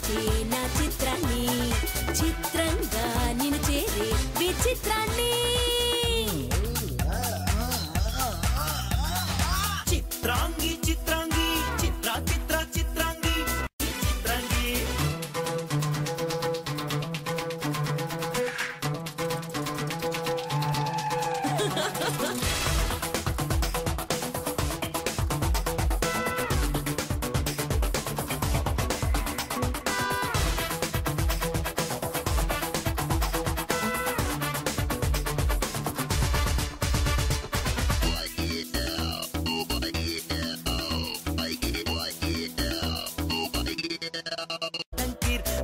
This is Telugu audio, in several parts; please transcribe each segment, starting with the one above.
కదిలించే నా చిత్రాన్ని చిత్రంగా నిన్ను చేరే విచిత్రాన్ని చిత్రాంగి చిత్రాంగి చిత్ర చిత్ర చిత్రాంగి చిత్రాంగి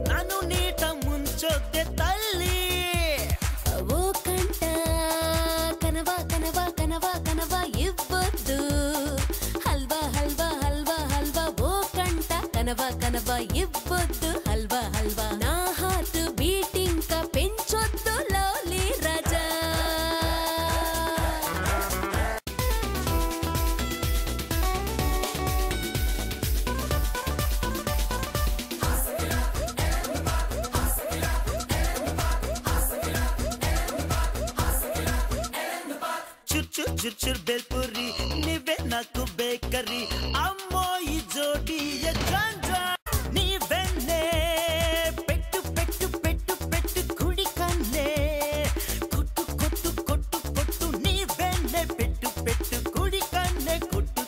ನಾನು ನೀಟ ಮುಂಚೊದ್ದೆ ತಲ್ಲಿ ఓ కంట కనవా కనవా కనవా కనవా ఇవ్వద్దు హల్వా హల్వా హల్వా హల్వా ఓ కంట కనవా కనవా ఇవ్వద్దు హల్వా హల్వా నా హార్ట్ బీటింగ్ కా పెంచొద్దు లవ్లీ రాజా ಚುರ್ಚುರ್ ಚುರ್ಚುರ್ ಬೇಲ್ಪುರಿ ನೀವೇ ನಾಕು ಬೇಕರಿ ಅಮ್ಮೋ ಈ ಜೋಡಿಯ ಗಂಜ ನೀವೆನ್ನೇ ಪೆಟ್ಟು ಪೆಟ್ಟು ಪೆಟ್ಟು ಪೆಟ್ಟು ಕುಡಿ ಕನ್ನೆ ಕೊಟ್ಟು ಕೊಟ್ಟು ಕೊಟ್ಟು ಕೊಟ್ಟು ನೀವೆನ್ನೇ ಪೆಟ್ಟು ಪೆಟ್ಟು ಕುಡಿ ಕನ್ನೆ ಕೊಟ್ಟು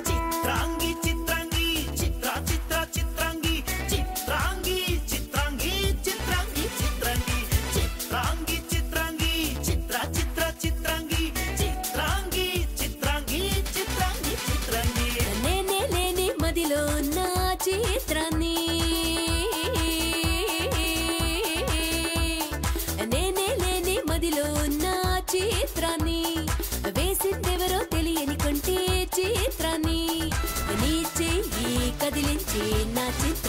ಚಿತ್ರಾಂಗಿ ಚಿತ್ರಾಂಗಿ ಚಿತ್ರ ಚಿತ್ರ ಚಿತ್ರಾಂಗಿ ಚಿತ್ರಾಂಗಿ ಚಿತ್ರಾಂಗಿ ಚಿತ್ರಾಂಗಿ ಚಿತ್ರಾಂಗಿ ಚಿತ್ರಾಂಗಿ ಚಿತ್ರಾಂಗಿ ಚಿತ್ರ ಚಿತ್ರ ಚಿತ್ರಾಂಗಿ ಚಿತ್ರಾಂಗಿ ಚಿತ್ರಾಂಗಿ ಚಿತ್ರಾಂಗಿ ಚಿತ್ರಾಂಗಿ నేనే లేని మదిలో నా చిత్రాన్ని నేనే లేని మదిలో నా చిత్రాన్ని వేసిందెవరో తెలియని కొంటే చిత్రాన్ని నీ చెయ్యి కదిలించే నా చిత్రాన్ని